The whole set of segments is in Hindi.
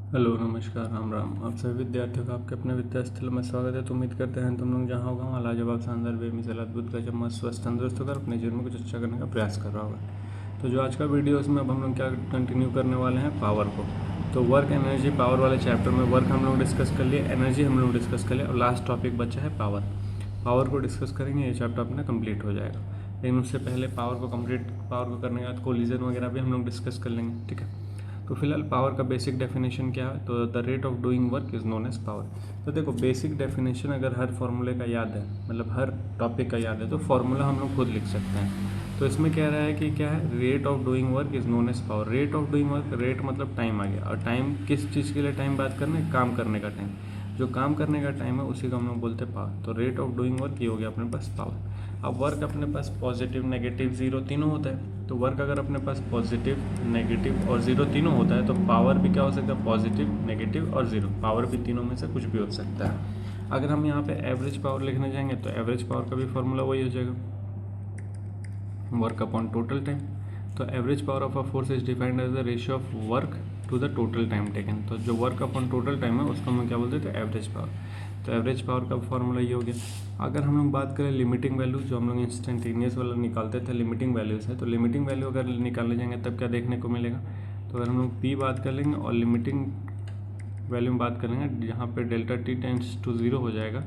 हेलो नमस्कार राम राम। आप सभी विद्यार्थियों का आपके अपने विद्यास्थल में स्वागत है। तो उम्मीद करते हैं तुम लोग जहाँ होगा वहाँ लाजवाब शानदार बेमिसाल अद्भुत का जब स्वस्थ तंदुरुस्त होकर अपने जीवन में कुछ अच्छा करने का प्रयास कर रहा होगा। तो जो आज का वीडियो है उसमें अब हम लोग क्या कंटिन्यू करने वाले हैं, पावर को। तो वर्क एनर्जी पावर वाले चैप्टर में वर्क हम लोग डिस्कस कर लिए, एनर्जी हम लोग डिस्कस कर लिए और लास्ट टॉपिक बचा है पावर। पावर को डिस्कस करेंगे, ये चैप्टर अपना कंप्लीट हो जाएगा। लेकिन उससे पहले पावर को करने के बाद कोलिजन वगैरह भी हम लोग डिस्कस कर लेंगे, ठीक है। तो फिलहाल पावर का बेसिक डेफिनेशन क्या है, तो the rate of doing work is known as power. तो देखो बेसिक डेफिनेशन अगर हर फॉर्मूले का याद है, मतलब हर टॉपिक का याद है, तो फॉर्मूला हम लोग खुद लिख सकते हैं। तो इसमें कह रहा है कि क्या है, rate of doing work is known as power. Rate of doing work, rate मतलब टाइम आ गया, और टाइम किस चीज़ के लिए टाइम बात करना है, काम करने का टाइम। जो काम करने का टाइम है उसी को हम लोग बोलते हैं पावर। तो रेट ऑफ डूइंग वर्क ये हो गया अपने पास पावर। अब वर्क अपने पास पॉजिटिव नेगेटिव जीरो तीनों होता है। तो वर्क अगर अपने पास पॉजिटिव नेगेटिव और जीरो तीनों होता है तो पावर भी क्या हो सकता है, पॉजिटिव नेगेटिव और जीरो। पावर भी तीनों में से कुछ भी हो सकता है। अगर हम यहाँ पे एवरेज पावर लिखने जाएंगे तो एवरेज पावर का भी फॉर्मूला वही हो जाएगा, वर्क अपॉन टोटल टाइम। तो average power of a force is defined as the ratio of work to the total time taken. तो जो वर्क अपॉन टोटल टाइम है उसको हम क्या बोलते हैं, तो एवरेज पावर। तो एवरेज पावर का फॉर्मूला ये हो गया। अगर हम लोग बात करें लिमिटिंग वैल्यू, जो हम लोग इंस्टेंटेनियस वाला निकालते थे, लिमिटिंग वैल्यूज है। तो लिमिटिंग वैल्यू अगर निकालने जाएंगे तब क्या देखने को मिलेगा, तो अगर हम लोग पी बात कर लेंगे और लिमिटिंग वैल्यू में बात करेंगे जहाँ पे delta T tends to zero हो जाएगा,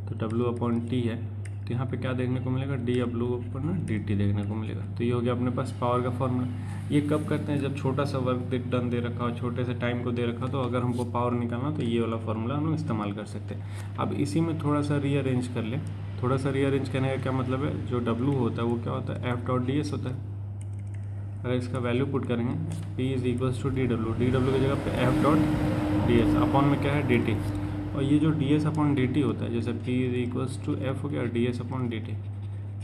तो डब्ल्यू अपॉन टी है। तो यहाँ पे क्या देखने को मिलेगा, D W upon D T देखने को मिलेगा। तो ये हो गया अपने पास पावर का फॉर्मूला। ये कब करते हैं, जब छोटा सा वर्क डन दे रखा हो, छोटे से टाइम को दे रखा हो, तो अगर हमको पावर निकालना तो ये वाला फॉर्मूला हम लोग इस्तेमाल कर सकते हैं। अब इसी में थोड़ा सा रीअरेंज कर ले। थोड़ा सा रीअरेंज करने का क्या मतलब है, जो डब्ल्यू होता है वो क्या होता है, एफ डॉट डी एस होता है। अगर इसका वैल्यू पुट करेंगे, P is equals to D W की जगह पे F dot D S upon में क्या है, डी टी। और ये जो D S upon D T होता है, जैसे P is equals to F हो गया D S upon D T.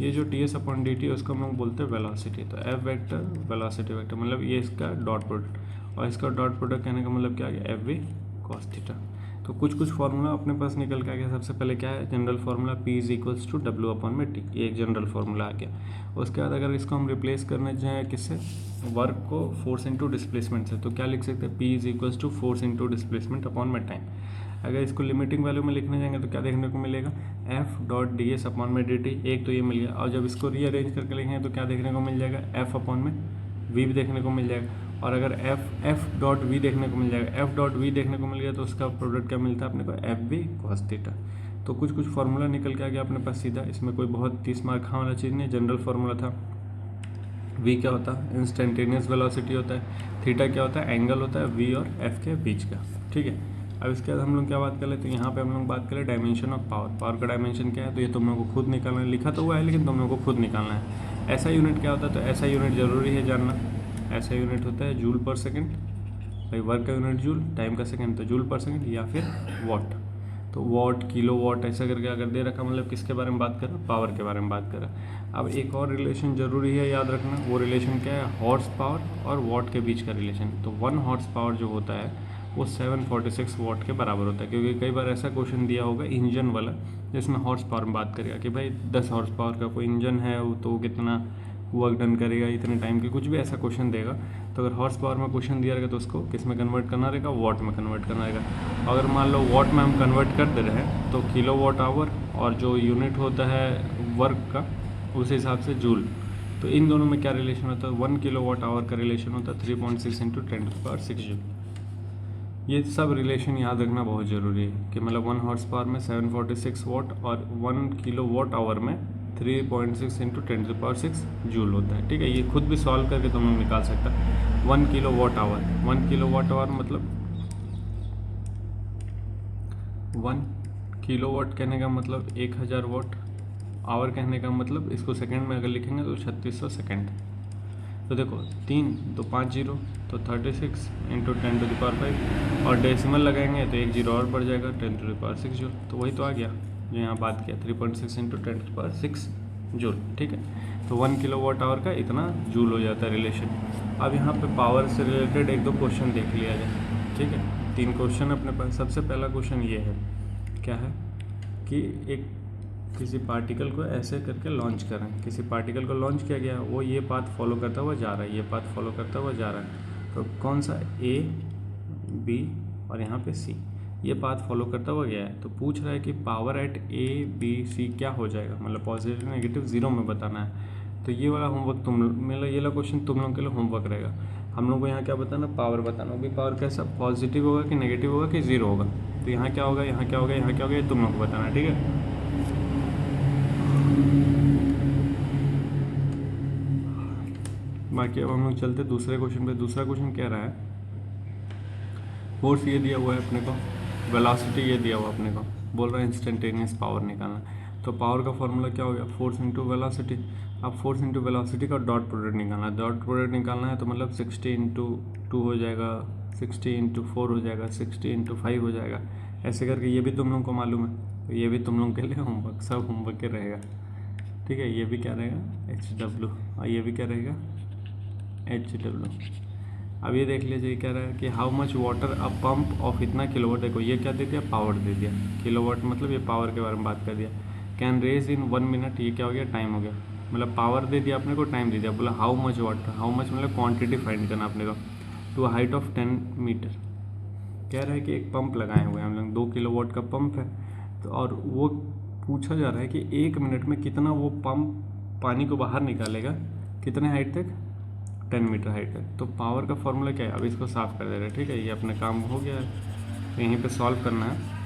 ये जो D S upon D T है उसको हम लोग बोलते हैं वेलोसिटी। तो एफ वेक्टर वेलोसिटी वेक्टर मतलब ये इसका डॉट प्रोडक्ट, और इसका डॉट प्रोडक्ट कहने का मतलब क्या आ गया, एफ वी कॉस थीटा। तो कुछ फार्मूला अपने पास निकल के आ गया। सबसे पहले क्या है, general formula P is equals to W upon में टी, ये एक जनरल फार्मूला आ गया। उसके बाद अगर इसको हम रिप्लेस करने जाएँ किससे, वर्क को फोर्स इंटू डिस्प्लेसमेंट से, तो क्या लिख सकते हैं, P is equals to force into displacement upon में टाइम। अगर इसको लिमिटिंग वैल्यू में लिखने जाएंगे तो क्या देखने को मिलेगा, F dot D S upon में डी टी। एक तो ये मिल गया, और जब इसको रीअरेंज करके लिखेंगे तो क्या देखने को मिल जाएगा, एफ अपॉन में वी भी देखने को मिल जाएगा। और अगर एफ डॉट वी देखने को मिल जाएगा, एफ डॉट वी देखने को मिल गया तो उसका प्रोडक्ट क्या मिलता है अपने को, एफ वी कॉस थीटा। तो कुछ फार्मूला निकल के आ गया अपने पास सीधा। इसमें कोई बहुत 30 मार्क खाने वाला चीज़ नहीं, जनरल फार्मूला था। वी क्या होता है, इंस्टेंटेनियस वेलोसिटी होता है। थीटा क्या होता है, एंगल होता है वी और एफ के बीच का, ठीक है। अब इसके बाद हम लोग क्या बात कर लेते हैं, यहाँ पे हम लोग बात करें डायमेंशन ऑफ पावर। पावर का डायमेंशन क्या है, तो ये तुम लोगों को खुद निकालना है, लिखा तो हुआ है लेकिन तुम लोगों को खुद निकालना है। ऐसा यूनिट क्या होता है, तो ऐसा यूनिट जरूरी है जानना। ऐसा यूनिट होता है जूल पर सेकेंड, भाई वर्क का यूनिट जूल, टाइम का सेकेंड तो जूल पर सेकेंड, या फिर वॉट। तो वॉट, किलो वॉट ऐसा करके अगर दे रखा, मतलब किसके बारे में बात कर रहा है, पावर के बारे में बात कर रहा है। अब एक और रिलेशन जरूरी है याद रखना, वो रिलेशन क्या है, हॉर्स पावर और वॉट के बीच का रिलेशन। तो 1 हॉर्स पावर जो होता है वो 746 वॉट के बराबर होता है। क्योंकि कई बार ऐसा क्वेश्चन दिया होगा इंजन वाला, जिसमें हॉर्स पावर में बात करेगा कि भाई 10 हॉर्स पावर का कोई इंजन है तो कितना वर्क डन करेगा इतने टाइम के, कुछ भी ऐसा क्वेश्चन देगा। तो अगर हॉर्स पावर में क्वेश्चन दिया रहेगा तो उसको किस में कन्वर्ट करना रहेगा, वॉट में कन्वर्ट करना रहेगा। अगर मान लो वॉट में हम कन्वर्ट कर दे रहे हैं तो किलो वॉट आवर, और जो यूनिट होता है वर्क का उस हिसाब से जूल। तो इन दोनों में क्या रिलेशन होता है, 1 किलो वॉट आवर का रिलेशन होता है 3.6 इंटू 10⁶ जूल। ये सब रिलेशन याद रखना बहुत ज़रूरी है कि मतलब 1 हॉर्स पावर में 746 वॉट और 1 किलो वॉट आवर में 3.6 इंटू 10⁶ जूल होता है, ठीक है। ये खुद भी सॉल्व करके तुम लोग निकाल सकता है। 1 kilo watt hour, 1 kilo watt hour मतलब 1 किलो वॉट कहने का मतलब 1000 वॉट, आवर कहने का मतलब इसको सेकंड में अगर लिखेंगे तो 3600 सेकंड। तो देखो 3 तो 5 जीरो तो 36 इंटू 10⁵, और डेसिमल लगाएंगे तो 1 जीरो और बढ़ जाएगा 10⁶ जूल। तो वही तो आ गया जो यहाँ बात किया, 3.6 इंटू 10⁶ जूल, ठीक है। तो 1 किलो वाट आवर का इतना जूल हो जाता है रिलेशन। अब यहाँ पे पावर से रिलेटेड 1-2 क्वेश्चन देख लिया जाए, ठीक है। 3 क्वेश्चन अपने पास। सबसे पहला क्वेश्चन ये है, क्या है कि एक किसी पार्टिकल को ऐसे करके लॉन्च करें। किसी पार्टिकल को लॉन्च किया गया, वो ये पाथ फॉलो करता हुआ जा रहा है, ये पाथ फॉलो करता हुआ जा रहा है। तो कौन सा, A B और यहाँ पे सी, ये पाथ फॉलो करता हुआ गया है। तो पूछ रहा है कि power at A B C क्या हो जाएगा, मतलब पॉजिटिव नेगेटिव जीरो में बताना है। तो ये वाला होमवर्क मतलब ये वाला क्वेश्चन तुम लोग के लिए होमवर्क रहेगा। हम लोग को यहाँ क्या बताना, पावर बताना। भी पावर कैसा, पॉजिटिव होगा कि नेगेटिव होगा कि जीरो होगा। तो यहाँ क्या होगा, यहाँ क्या होगा, यहाँ क्या होगा, ये तुम लोग को बताना है, ठीक है। बाकी अब हम लोग चलते दूसरे क्वेश्चन पे। दूसरा क्वेश्चन कह रहा है, फोर्स ये दिया हुआ है अपने को, वेलोसिटी ये दिया हुआ अपने को, बोल रहा है इंस्टेंटेनियस पावर निकालना। तो पावर का फॉर्मूला क्या हो गया, फोर्स इंटू वेलोसिटी। अब फोर्स इंटू वेलोसिटी का डॉट प्रोडक्ट निकालना है। डॉट प्रोडक्ट निकालना है तो मतलब 60 इंटू 2 हो जाएगा, 60 इंटू 4 हो जाएगा, 60 इंटू 5 हो जाएगा, ऐसे करके। ये भी तुम लोगों को मालूम है, तो ये भी तुम लोगों के लिए होमवर्क, सब होमवर्क के रहेगा, ठीक है। ये भी क्या रहेगा, HW, और ये भी क्या रहेगा, HW। अब ये देख लीजिए, कह रहा है कि how much water a pump of इतना किलोवाट। देखो ये क्या दे दिया, पावर दे दिया, किलोवाट मतलब ये पावर के बारे में बात कर दिया। कैन रेज इन 1 मिनट, ये क्या हो गया, टाइम हो गया, मतलब पावर दे दिया अपने को, टाइम दे दिया। बोला how much water, how much मतलब क्वांटिटी फाइंड करना अपने को, टू हाइट ऑफ 10 मीटर। कह रहा है कि एक पंप लगाए हुए हैं हम लोग, 2 किलोवाट का पंप है। तो और वो पूछा जा रहा है कि 1 मिनट में कितना वो पंप पानी को बाहर निकालेगा, कितने हाइट तक, 10 मीटर हाइट तक। तो पावर का फॉर्मूला क्या है, अब इसको साफ कर दे रहे हैं, ठीक है। ये अपने काम हो गया है, तो यहीं पे सॉल्व करना है।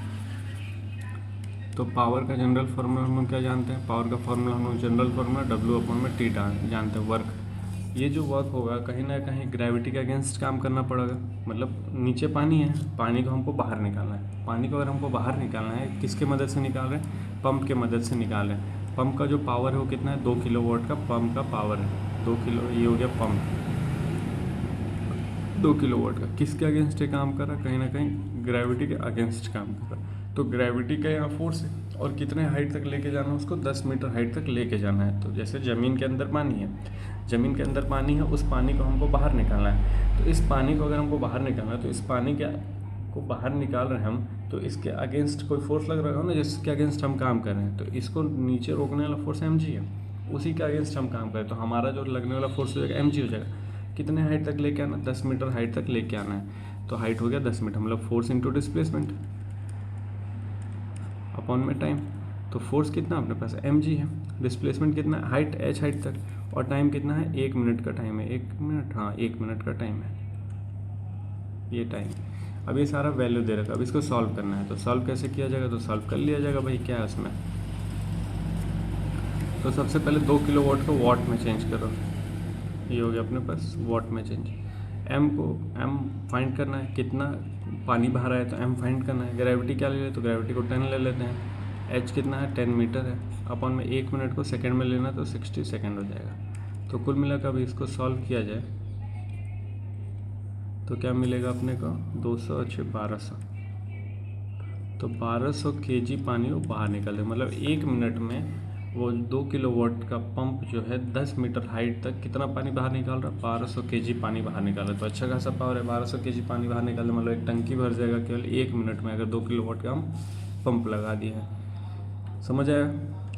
तो पावर का जनरल फार्मूला हम लोग क्या जानते हैं, पावर का फार्मूला हम लोग जनरल फार्मूला W/T जानते हैं, वर्क। ये जो वर्क होगा कहीं ना कहीं ग्रेविटी के अगेंस्ट काम करना पड़ेगा। मतलब नीचे पानी है, पानी को हमको बाहर निकालना है। पानी को अगर हमको बाहर निकालना है, किसके मदद से निकाल रहे हैं, पंप के मदद से निकाल रहे हैं। पंप का जो पावर है वो कितना है, 2 किलोवाट का पंप का पावर है, 2 किलो, ये हो गया पंप 2 किलोवाट का। किसके अगेंस्ट ये काम कर रहा है, कहीं ना कहीं ग्रेविटी के अगेंस्ट काम कर रहा है। तो ग्रेविटी का यहाँ फोर्स है, और कितने हाइट तक लेके जाना है उसको, 10 मीटर हाइट तक लेके जाना है। तो जैसे ज़मीन के अंदर पानी है, ज़मीन के अंदर पानी है, उस पानी को हमको बाहर निकालना है। तो इस पानी को अगर हमको बाहर निकालना है, तो इस पानी को बाहर निकाल रहे हैं हम, तो इसके अगेंस्ट कोई फोर्स लग रहा है ना, जिसके अगेंस्ट हम काम कर रहे हैं। तो इसको नीचे रोकने वाला फोर्स mg है, उसी के अगेंस्ट हम काम करें। तो हमारा जो लगने वाला फोर्स हो जाएगा mg हो जाएगा। कितने हाइट तक लेके आना, 10 मीटर हाइट तक लेके आना है। तो हाइट हो गया 10 मीटर, मतलब फोर्स इंटू डिस्प्लेसमेंट अपॉन में टाइम। तो फोर्स कितना अपने पास mg है, डिस्प्लेसमेंट कितना है, हाइट h हाइट तक, और टाइम कितना है, 1 मिनट का टाइम है, 1 मिनट, हाँ 1 मिनट का टाइम है ये टाइम। अब ये सारा वैल्यू दे रखा है, अब इसको सॉल्व करना है। तो सॉल्व कैसे किया जाएगा, तो सॉल्व कर लिया जाएगा भाई, क्या है उसमें। तो सबसे पहले 2 किलोवाट को वाट में चेंज करो, ये हो गया अपने पास वाट में चेंज। m फाइंड करना है, कितना पानी बाहर आया, तो m फाइंड करना है। ग्रेविटी क्या ले लेते, तो ग्रेविटी को 10 ले लेते हैं। h कितना है, 10 मीटर है, अपन में 1 मिनट को सेकंड में लेना, तो 60 सेकंड हो जाएगा। तो कुल मिलाकर अभी इसको सॉल्व किया जाए तो क्या मिलेगा अपने को, 200 अच्छे 1200। तो 1200 kg पानी वो बाहर निकल दे, मतलब 1 मिनट में वो 2 किलोवाट का पंप जो है 10 मीटर हाइट तक कितना पानी बाहर निकाल रहा है, 1200 kg पानी बाहर निकाल रहा है। तो अच्छा खासा पावर है, 1200 kg पानी बाहर निकाल रहा है, मतलब एक टंकी भर जाएगा केवल 1 मिनट में, अगर 2 किलोवाट का हम पंप लगा दिए हैं। समझ आया,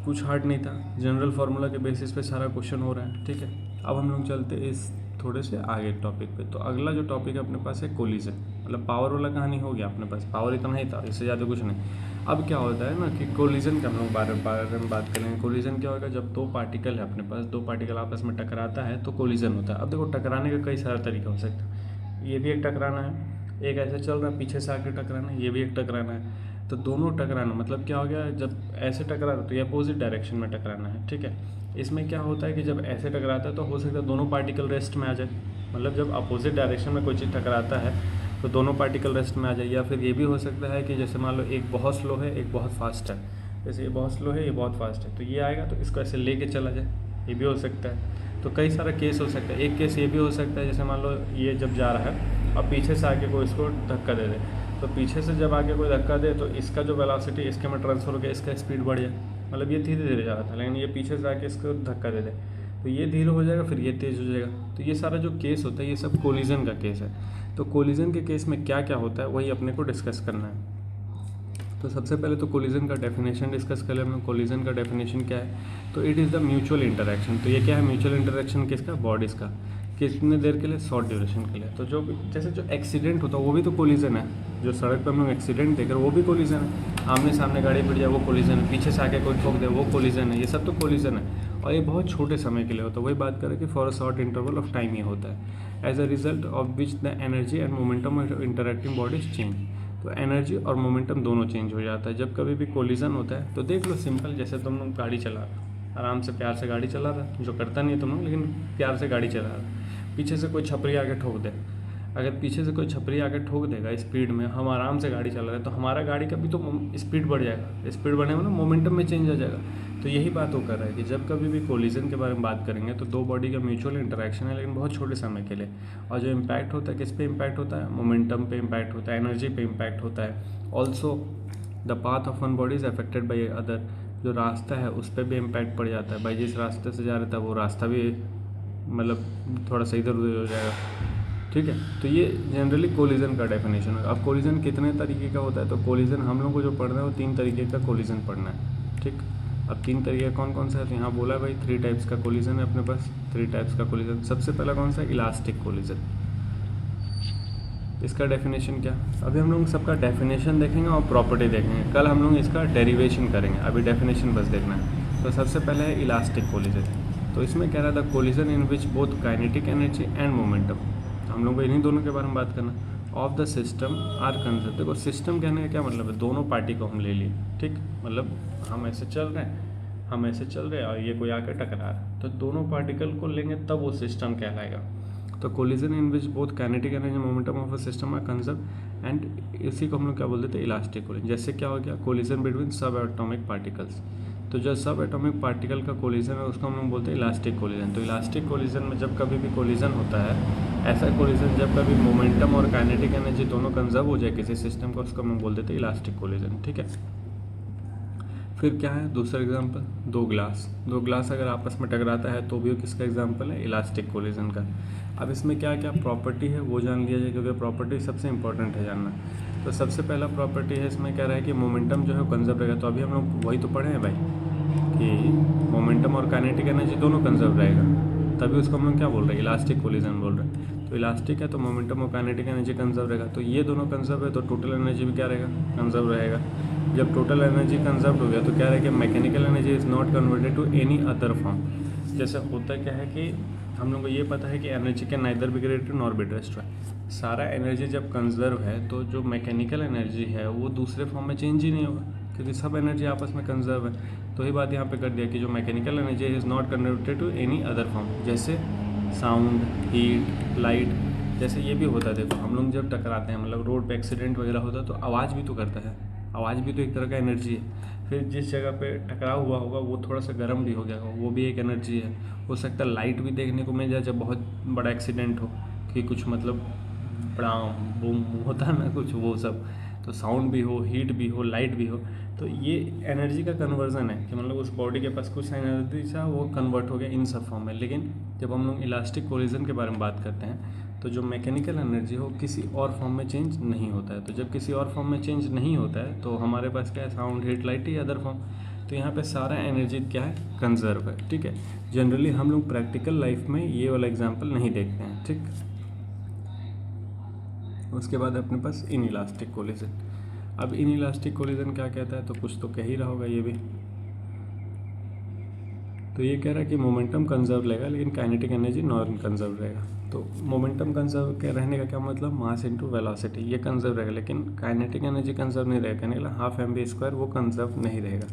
कुछ हार्ड नहीं था, जनरल फार्मूला के बेसिस पे सारा क्वेश्चन हो रहा है, ठीक है। अब हम लोग चलते इस थोड़े से आगे टॉपिक पे। तो अगला जो टॉपिक है अपने पास है कोलिजन, मतलब पावर वाला कहानी हो गया अपने पास, पावर इतना ही था, इससे ज़्यादा कुछ नहीं। अब क्या होता है ना कि कोलिजन का हम लोग बारे में बात करेंगे। कोलिजन क्या होगा, जब 2 पार्टिकल है अपने पास, 2 पार्टिकल आपस में टकराता है तो कोलिजन होता है। अब देखो टकराने का कई सारा तरीका हो सकता है, ये भी एक टकराना है, एक ऐसे चल रहा है पीछे से आके टकराना है, ये भी एक टकराना है। तो दोनों टकराना मतलब क्या हो गया, जब ऐसे टकरा तो ये अपोजिट डायरेक्शन में टकराना है, ठीक है। इसमें क्या होता है कि जब ऐसे टकराता है तो हो सकता है दोनों पार्टिकल रेस्ट में आ जाए, मतलब जब अपोजिट डायरेक्शन में कोई चीज़ टकराता है तो दोनों पार्टिकल रेस्ट में आ जाए। या फिर ये भी हो सकता है कि जैसे मान लो एक बहुत स्लो है, एक बहुत फास्ट है, जैसे ये बहुत स्लो है, ये बहुत फास्ट है, तो ये आएगा तो इसको ऐसे लेके चला जाए, ये भी हो सकता है। तो कई सारा केस हो सकता है। एक केस ये भी हो सकता है, जैसे मान लो ये जब जा रहा है और पीछे से आके कोई इसको धक्का दे दे, तो पीछे से जब आके कोई धक्का दे तो इसका जो वेलोसिटी इसके में ट्रांसफर हो गया, इसका स्पीड बढ़ जाए, मतलब ये धीरे धीरे जा रहा था, लेकिन ये पीछे से आके इसको धक्का दे दे तो ये धीरे हो जाएगा, फिर ये तेज़ हो जाएगा। तो ये सारा जो केस होता है ये सब कोलिजन का केस है। तो कोलिजन के केस में क्या क्या होता है वही अपने को डिस्कस करना है। तो सबसे पहले तो कोलिजन का डेफिनेशन डिस्कस कर लें। कोलिजन का डेफिनेशन क्या है, तो it is the mutual interaction. तो ये क्या है, म्यूचुअल इंटरेक्शन किसका, बॉडीज़ का, कितने देर के लिए, शॉर्ट ड्यूरेशन के लिए। तो जो जैसे जो एक्सीडेंट होता है वो भी तो कोलिजन है, जो सड़क पर हम लोग एक्सीडेंट देख रहे हैं वो भी कोलिजन है। आमने सामने गाड़ी बढ़ जाए वो कोलिजन है, पीछे से आके कोई ठोक दे वो कोलिजन है, ये सब तो कोलिजन है। और ये बहुत छोटे समय के लिए होता है। वही बात करें कि for a short interval of time ये होता है। As a result of which the energy and momentum of interacting bodies change. तो एनर्जी और मोमेंटम दोनों चेंज हो जाता है जब कभी भी कोलिजन होता है। तो देख लो सिंपल, जैसे तुम लोग गाड़ी चला रहे हो, आराम से प्यार से गाड़ी चला रहा है, जो करता नहीं है तुम लोग, लेकिन प्यार से गाड़ी चला रहा है, पीछे से कोई छपरी आके ठोक दे। अगर पीछे से कोई छपरी आके ठोक देगा स्पीड में, हम आराम से गाड़ी चला रहे हैं, तो हमारा गाड़ी का भी तो स्पीड बढ़ जाएगा। स्पीड बढ़ने में ना मोमेंटम में चेंज आ जाएगा। तो यही बात वो कर रहा है कि जब कभी भी कोलिजन के बारे में बात करेंगे तो दो बॉडी का म्यूचुअल इंटरेक्शन है, लेकिन बहुत छोटे समय के लिए। और जो इम्पैक्ट होता है किस पे इम्पैक्ट होता है, मोमेंटम पे इम्पैक्ट होता है, एनर्जी पे इम्पैक्ट होता है। Also the path of one body is affected by other. जो रास्ता है उस पर भी इम्पैक्ट पड़ जाता है। भाई जिस रास्ते से जा रहा था वो रास्ता भी मतलब थोड़ा सा इधर उधर हो जाएगा। ठीक है, तो ये जनरली कोलिजन का डेफिनेशन है। अब कोलिजन कितने तरीके का होता है, तो कोलिजन हम लोग को जो पढ़ना है वो 3 तरीके का कोलिजन पढ़ना है। ठीक, अब 3 तरीके कौन कौन सा है, तो यहाँ बोला है भाई 3 टाइप्स का कोलिजन है अपने पास। 3 टाइप्स का कोलिजन। सबसे पहला कौन सा है, इलास्टिक कोलिजन। इसका डेफिनेशन क्या, अभी हम लोग सबका डेफिनेशन देखेंगे और प्रॉपर्टी देखेंगे। कल हम लोग इसका डेरिवेशन करेंगे, अभी डेफिनेशन बस देखना है। तो सबसे पहले है इलास्टिक कोलिजन। तो इसमें कह रहा था collision in which both kinetic energy and momentum, हम लोग को इन्हीं दोनों के बारे में बात करना, of the system are conserve. देखो सिस्टम कहने का क्या मतलब है, दोनों पार्टी को हम ले लिए। ठीक, मतलब हम ऐसे चल रहे हैं और ये कोई आकर टकरा रहा है, तो दोनों पार्टिकल को लेंगे तब वो सिस्टम कहलाएगा। तो collision in which both kinetic energy momentum of a system are conserve and इसी को हम लोग क्या बोल देते हैं, इलास्टिक कोलिजन। जैसे क्या हो गया, कोलिजन बिटवीन सब एटॉमिक पार्टिकल्स। तो जो सब एटॉमिक पार्टिकल का कोलिजन है उसको हम लोग बोलते हैं इलास्टिक कोलिजन। तो इलास्टिक कोलिजन में जब कभी भी कोलिजन होता है, ऐसा कोलिजन जब कभी मोमेंटम और काइनेटिक एनर्जी दोनों कंजर्व हो जाए किसी सिस्टम का, उसको हम लोग बोलते हैं इलास्टिक कोलिजन। ठीक है, फिर क्या है दूसरा एग्जांपल, दो ग्लास अगर आपस में टकराता है तो भी किसका एग्जांपल है, इलास्टिक कोलिजन का। अब इसमें क्या क्या प्रॉपर्टी है वो जान लिया जाए, क्योंकि प्रॉपर्टी सबसे इंपॉर्टेंट है जानना। तो सबसे पहला प्रॉपर्टी है इसमें कह रहा है कि मोमेंटम जो है कंजर्व रहेगा। तो अभी हम लोग वही तो पढ़े हैं भाई कि मोमेंटम और काइनेटिक एनर्जी दोनों कंजर्व रहेगा, तभी उसको हम लोग क्या बोल रहे हैं, इलास्टिक कोलिजन बोल रहे हैं। तो इलास्टिक है तो मोमेंटम और काइनेटिक एनर्जी कंजर्व रहेगा। तो ये दोनों कंजर्व है तो टोटल एनर्जी भी क्या रहेगा, कंजर्व रहेगा। जब टोटल एनर्जी कंजर्व हो गया तो क्या रहेगा, mechanical energy is not converted to any other form. जैसे होता क्या है कि हम लोग को ये पता है कि energy can neither be created nor be destroyed. सारा एनर्जी जब कंजर्व है तो जो मैकेनिकल एनर्जी है वो दूसरे फॉर्म में चेंज ही नहीं होगा, क्योंकि सब एनर्जी आपस में कंजर्व है। तो ही बात यहाँ पे कर दिया कि जो mechanical energy is not converted to any other form, जैसे साउंड, हीट, लाइट, जैसे ये भी होता है। देखो हम लोग जब टकराते हैं, मतलब रोड पे एक्सीडेंट वगैरह होता है तो आवाज़ भी तो करता है, आवाज़ भी तो एक तरह का एनर्जी है। फिर जिस जगह पे टकराव हुआ होगा वो थोड़ा सा गर्म भी हो गया होगा, वो भी एक एनर्जी है। हो सकता है लाइट भी देखने को मिल जाए जब बहुत बड़ा एक्सीडेंट हो, कि कुछ मतलब बड़ा बूम होता है ना कुछ, वो सब। तो साउंड भी हो, हीट भी हो, लाइट भी हो, तो ये एनर्जी का कन्वर्जन है कि मतलब उस बॉडी के पास कुछ एनर्जी था वो कन्वर्ट हो गया इन सब फॉर्म में। लेकिन जब हम लोग इलास्टिक कोलिजन के बारे में बात करते हैं तो जो मैकेनिकल एनर्जी हो किसी और फॉर्म में चेंज नहीं होता है। तो जब किसी और फॉर्म में चेंज नहीं होता है तो हमारे पास क्या है, साउंड, हीट, लाइट या अदर फॉर्म। तो यहाँ पे सारा एनर्जी क्या है, कंजर्व है। ठीक है, जनरली हम लोग प्रैक्टिकल लाइफ में ये वाला एग्जाम्पल नहीं देखते हैं। ठीक, उसके बाद अपने पास इन इलास्टिक कोलिजन। अब इन इलास्टिक कोलिजन क्या कहता है, तो कुछ तो कह ही रहा होगा ये भी। तो ये कह रहा है कि मोमेंटम कंजर्व रहेगा लेकिन काइनेटिक एनर्जी नॉन कंजर्व रहेगा। तो मोमेंटम कंजर्व के रहने का क्या मतलब, मास इनटू वेलोसिटी, ये कंजर्व रहेगा, लेकिन काइनेटिक एनर्जी कंजर्व नहीं रहेगा। कहने का हाफ mv² वो कंजर्व नहीं रहेगा।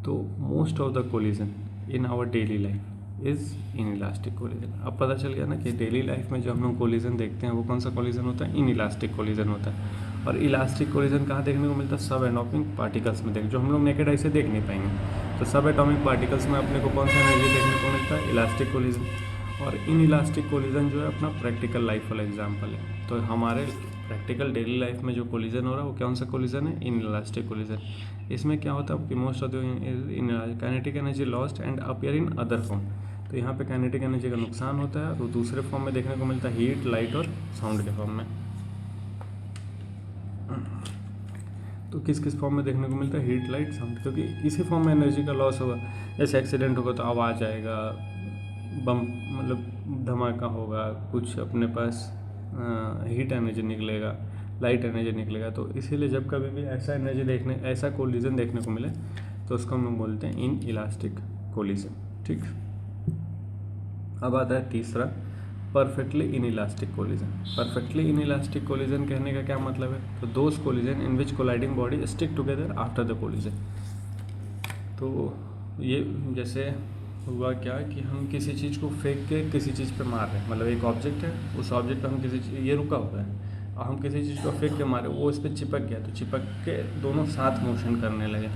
तो most of the collision in our daily life is inelastic collision. अब पता चल गया ना कि डेली लाइफ में जो हम लोग कोलिजन देखते हैं वो कौन सा कोलिजन होता है, इन इलास्टिक कोलिजन होता है। और इलास्टिक कोलिजन कहाँ देखने को मिलता है, सब एटॉमिक पार्टिकल्स में जो हम लोग नेकेड आई से देख नहीं पाएंगे। तो सब एटॉमिक पार्टिकल्स में अपने को कौन सा एनर्जी देखने को मिलता है, इलास्टिक कोलिजन। और इन इलास्टिक कोलिजन जो है अपना प्रैक्टिकल लाइफ वाला एग्जाम्पल है। तो हमारे प्रैक्टिकल डेली लाइफ में जो कोलिजन हो रहा है वो कौन सा कोलिजन है, इन इलास्टिक कोलिजन। इसमें क्या होता है कि most of the in kinetic energy lost and appear in other form. तो यहाँ पे काइनेटिक एनर्जी का नुकसान होता है, तो दूसरे फॉर्म में देखने को मिलता है हीट, लाइट और साउंड के फॉर्म में। तो किस किस फॉर्म में देखने को मिलता है, हीट, लाइट, साउंड, क्योंकि इसी फॉर्म में एनर्जी का लॉस होगा। जैसे एक्सीडेंट होगा तो आवाज़ आएगा, बम मतलब धमाका होगा, कुछ अपने पास हीट एनर्जी निकलेगा, लाइट एनर्जी निकलेगा। तो इसीलिए जब कभी भी ऐसा कोलिजन देखने को मिले तो उसको हम लोग बोलते हैं इन इलास्टिक कोलिजन। ठीक, अब आता है तीसरा, perfectly inelastic collision. Perfectly inelastic collision कहने का क्या मतलब है? तो those collision in which colliding body stick together after the collision. तो ये जैसे हुआ क्या कि हम किसी चीज़ को फेंक के किसी चीज़ पे मार रहे हैं, मतलब एक ऑब्जेक्ट है, उस ऑब्जेक्ट पे हम ये रुका हुआ है और हम किसी चीज़ को फेंक के मारे, वो इस पर चिपक गया, तो चिपक के दोनों साथ मोशन करने लगे,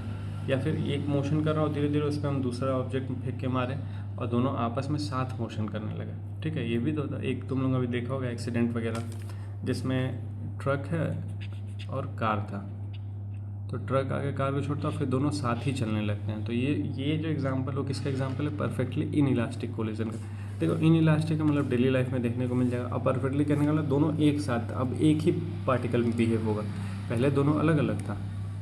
या फिर एक मोशन कर रहा हो धीरे धीरे उस पर हम दूसरा ऑब्जेक्ट फेंक के मारे और दोनों आपस में साथ मोशन करने लगे। ठीक है, ये भी तो होता है। एक तुम लोग अभी देखा होगा एक्सीडेंट वगैरह, जिसमें ट्रक है और कार था, तो ट्रक आगे कार को छोड़ता और फिर दोनों साथ ही चलने लगते हैं। तो ये जो एग्जांपल हो, किसका एग्जांपल है? परफेक्टली इन इलास्टिक कोलिजन का। देखो, इन इलास्टिक का मतलब डेली लाइफ में देखने को मिल जाएगा। अब परफेक्टली करने का मतलब दोनों एक साथ, अब एक ही पार्टिकल में बिहेव होगा। पहले दोनों अलग अलग था,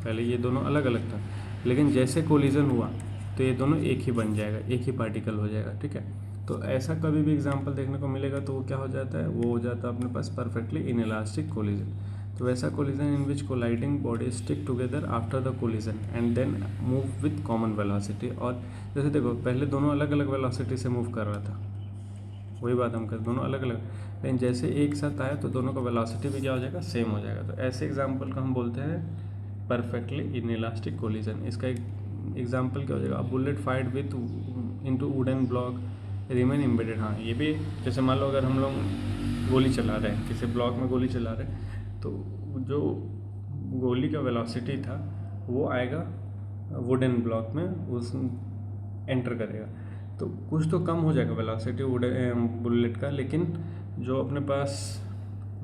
पहले ये दोनों अलग अलग था, लेकिन जैसे कोलिजन हुआ तो ये दोनों एक ही बन जाएगा, एक ही पार्टिकल हो जाएगा। ठीक है, तो ऐसा कभी भी एग्जांपल देखने को मिलेगा तो वो क्या हो जाता है? वो हो जाता है अपने पास परफेक्टली इन इलास्टिक कोलिजन। तो वैसा collision in which colliding body stick together after the collision and then move with common velocity. और जैसे देखो, पहले दोनों अलग अलग वेलोसिटी से मूव कर रहा था, वही बात हम कर, दोनों अलग अलग, लेकिन जैसे एक साथ आया तो दोनों का वेलोसिटी भी क्या हो जाएगा? सेम हो जाएगा। तो ऐसे एग्जाम्पल को हम बोलते हैं परफेक्टली इन इलास्टिक कोलिजन। इसका एक एग्जाम्पल क्या हो जाएगा? Bullet fired with into wooden block remain embedded. हाँ, ये भी जैसे मान लो अगर हम लोग गोली चला रहे हैं, किसी ब्लॉक में गोली चला रहे हैं, तो जो गोली का वेलोसिटी था वो आएगा वुडन ब्लॉक में, उस एंटर करेगा, तो कुछ तो कम हो जाएगा वेलोसिटी बुलेट का, लेकिन जो अपने पास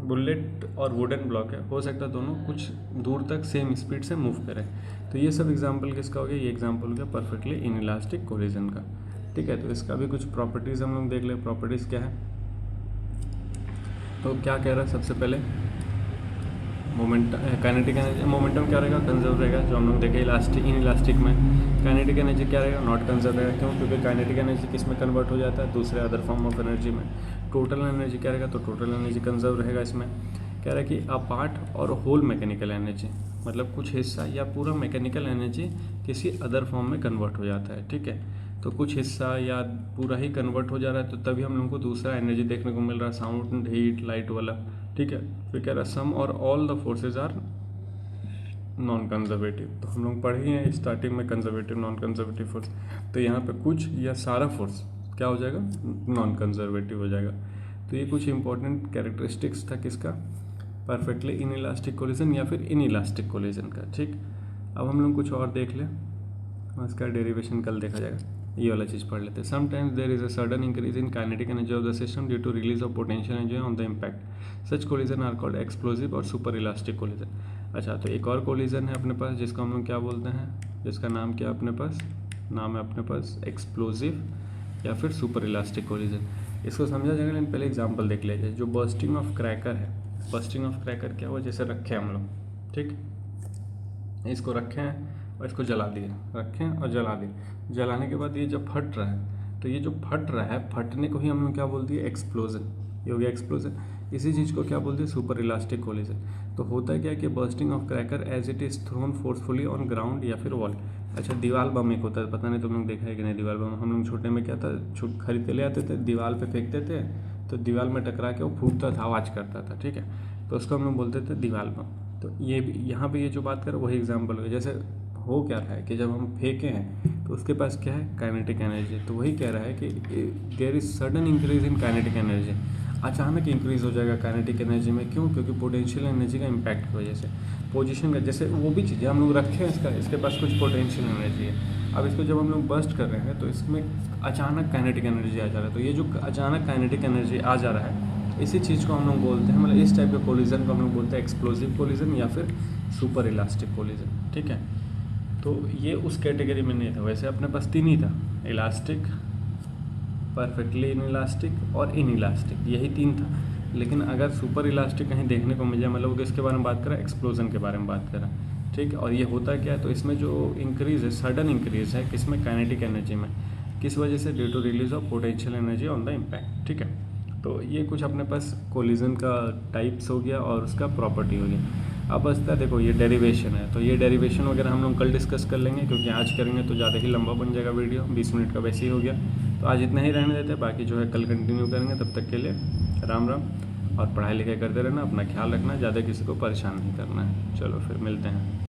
बुलेट और वुडन ब्लॉक है, हो सकता है दोनों कुछ दूर तक सेम स्पीड से मूव करें। तो ये सब एग्जांपल किसका हो गया? ये एग्जांपल हो गया परफेक्टली इन इलास्टिक कोलिजन का। ठीक है, तो इसका भी कुछ प्रॉपर्टीज़ हम लोग देख ले। प्रॉपर्टीज़ क्या है? तो क्या कह रहा है सबसे पहले? काइनेटिक एनर्जी, मोमेंटम क्या रहेगा? कंजर्व रहेगा, जो हम लोग देखे इन इलास्टिक में। काइनेटिक एनर्जी क्या रहेगा? नॉट कंजर्व रहेगा। क्यों? क्योंकि काइनेटिक एनर्जी किस में कन्वर्ट हो जाता है? दूसरे अदर फॉर्म ऑफ एनर्जी में। टोटल एनर्जी क्या रहेगा? तो टोटल एनर्जी कंजर्व रहेगा। इसमें कह रहा है कि अ पार्ट और होल मैकेनिकल एनर्जी, मतलब कुछ हिस्सा या पूरा मैकेनिकल एनर्जी किसी अदर फॉर्म में कन्वर्ट हो जाता है। ठीक है, तो कुछ हिस्सा या पूरा ही कन्वर्ट हो जा रहा है, तो तभी हम लोग को दूसरा एनर्जी देखने को मिल रहा है, साउंड, हीट, लाइट वाला। ठीक है, फिर कह रहा है सम और all the forces are non conservative. तो हम लोग पढ़े ही हैं स्टार्टिंग में कंजर्वेटिव, नॉन कंजर्वेटिव फोर्स, तो यहाँ पे कुछ या सारा फोर्स क्या हो जाएगा? नॉन कंजर्वेटिव हो जाएगा। तो ये कुछ इंपॉर्टेंट कैरेक्टरिस्टिक्स था किसका? परफेक्टली इन इलास्टिक कोलिजन या फिर इन इलास्टिक कोलिजन का। ठीक, अब हम लोग कुछ और देख लें, उसका डेरिवेशन कल देखा जाएगा। ये वाला चीज़ पढ़ लेते हैं। Sometimes there is a sudden increase in kinetic energy of the system due to release of potential energy on the impact. Such collision are called explosive और सुपर इलास्टिक कोलिजन। अच्छा, तो एक और कोलिजन है अपने पास जिसको हम लोग क्या बोलते हैं, जिसका नाम क्या है अपने पास? नाम है अपने पास एक्सप्लोजिव या फिर सुपर इलास्टिक कोलिजन। इसको समझा जाएगा, लेकिन पहले एग्जाम्पल देख लीजिए। जो बर्स्टिंग ऑफ क्रैकर है, बर्स्टिंग ऑफ क्रैकर क्या हुआ? जैसे रखे हम लोग, ठीक, इसको रखे हैं और इसको जला दिए, रखें और जला दिए। जलाने के बाद ये जब फट रहा है, तो ये जो फट रहा है, फटने को ही हम लोग क्या बोल दिए? एक्सप्लोजन। ये हो गया एक्सप्लोजन। इसी चीज़ को क्या बोलते हैं? Super elastic collision. तो होता है क्या कि bursting of cracker as it is thrown forcefully on ground या फिर वॉल। अच्छा, दीवार बम एक होता है, पता नहीं तुम लोग देखा है कि नहीं दीवार बम। हम लोग छोटे में क्या था, खरीद के ले आते थे, दीवार पे फेंकते थे, तो दीवार में टकरा के वो फूटता था, आवाज़ करता था। ठीक है, तो उसको हम लोग बोलते थे दीवार बम। तो ये भी यहाँ पे ये जो बात करें वही एग्जाम्पल हो। जैसे हो क्या रहा है कि जब हम फेंके हैं तो उसके पास क्या है? Kinetic energy. तो वही कह रहा है कि there is sudden increase in kinetic energy, अचानक इंक्रीज हो जाएगा काइनेटिक एनर्जी में। क्यों? क्योंकि पोटेंशियल एनर्जी का इम्पैक्ट की वजह से। पोजीशन का, जैसे वो भी चीज़ें हम लोग रखे हैं, इसके पास कुछ पोटेंशियल एनर्जी है। अब इसको जब हम लोग बर्स्ट कर रहे हैं तो इसमें अचानक काइनेटिक एनर्जी आ जा रहा है। तो ये जो अचानक काइनेटिक एनर्जी आ जा रहा है, इसी चीज़ को हम लोग बोलते हैं, मतलब इस टाइप के कोलिजन को हम लोग बोलते हैं एक्सप्लोजिव कोलिजन या फिर सुपर इलास्टिक कोलिजन। ठीक है, तो ये उस कैटेगरी में नहीं था। वैसे अपने पास तीन ही था, इलास्टिक, परफेक्टली इन इलास्टिक और इन इलास्टिक, यही तीन था। लेकिन अगर सुपर इलास्टिक कहीं देखने को मिल जाए, मतलब किसके बारे में बात करें? एक्सप्लोजन के बारे में बात करें। ठीक, और ये होता क्या है? तो इसमें जो इंक्रीज़ है, सडन इंक्रीज़ है किसमें? काइनेटिक एनर्जी में। किस वजह से? Due to release of potential energy on the impact. ठीक है, तो ये कुछ अपने पास कोलिजन का टाइप्स हो गया और उसका प्रॉपर्टी हो गया। अब बचता है देखो ये डेरिवेशन है, तो ये डेरिवेशन वगैरह हम लोग कल डिस्कस कर लेंगे, क्योंकि आज करेंगे तो ज़्यादा ही लंबा बन जाएगा वीडियो, 20 मिनट का वैसे ही हो गया। तो आज इतना ही रहने देते हैं, बाकी जो है कल कंटिन्यू करेंगे। तब तक के लिए राम राम, और पढ़ाई लिखाई करते रहना, अपना ख्याल रखना, ज़्यादा किसी को परेशान नहीं करना है। चलो फिर मिलते हैं।